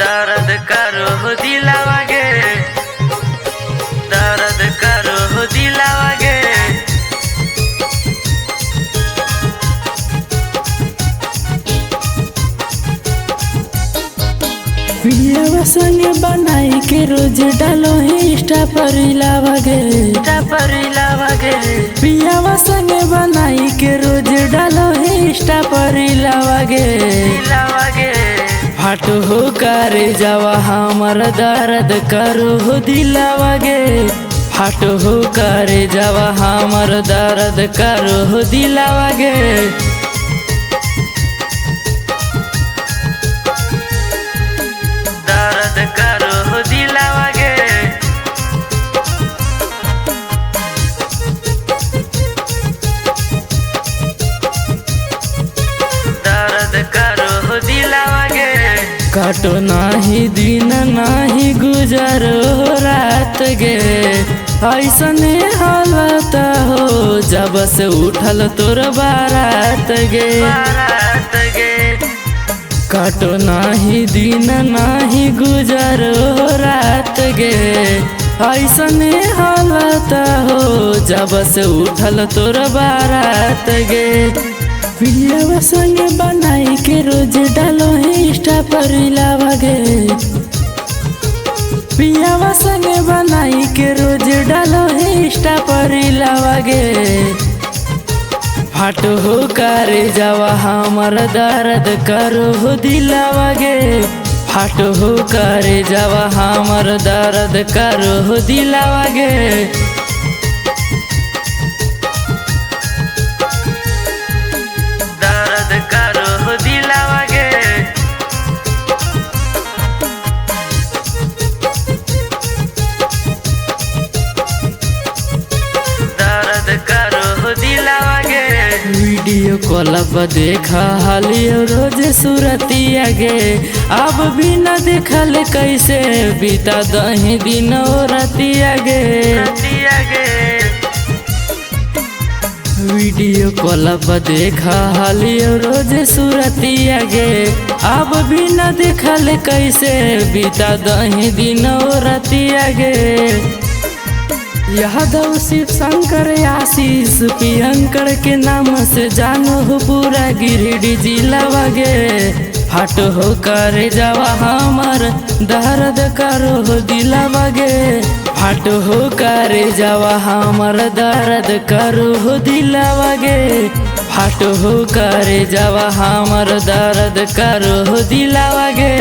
दर्द करो हो दिलावा गे, दर्द करो हो दिलावा गे। पियावा संगे बनाई के रोज डालो इंस्टा पर लावा गे, इंस्टा पर लावा गे। पियावा संगे बनाई के रोज डालो इंस्टा पर लावा गे। लावा गे फाटो हो करे जावा हमर दर्द करो हो दिलावा गे। फाटो हो करे जावा हमर दर्द करो हो दिलावा गे। दर्द करो हो दिलावा गे। दर्द करो हो दिलावा गे। काटो नाही दिन नाही गुजरो रात गे। ऐसने हालत हो जब से उठल तोर बारात गे। बारात गे काटो नाही दिन नाही गुजरो रात गे। ऐसने हालत हो जब से उठल तोर बारात गे। पियावा संगे बनाई के रोज डालो इंस्टा पर लावा गे। पियावा संगे बनाई के रोज डालो इंस्टा पर लावा गे। फाटो हो करे जावा हमर दर्द करो हो दिलावा गे। फाटो हो करे जावा हमर दर्द करो हो दिलावा गे। दर्द करो हो दिलावा गे। दर्द करो हो दिलावा गे। वीडियो कॉल पर देखा हालियो रोज सूरतिया गे। अब भी न देखल कैसे बीता दही दिन रतिया गे। रतिया गे वीडियो कॉल पर देखा हालियो रोज सूरतिया गे। अब भी न देखल कैसे बीता दही दिन रतिया गे। यादव शिव शंकर आशीष प्रियंकर के नाम से जानो हो पूरा गिरिडीह जिला गे। फाटो हो करे जावा हमर दर्द करो हो दिलावा गे। फाटो हो करे जावा हमर दर्द करो हो दिलावा गे। फाटो हो करे जावा हमर दर्द करो हो दिलावा गे।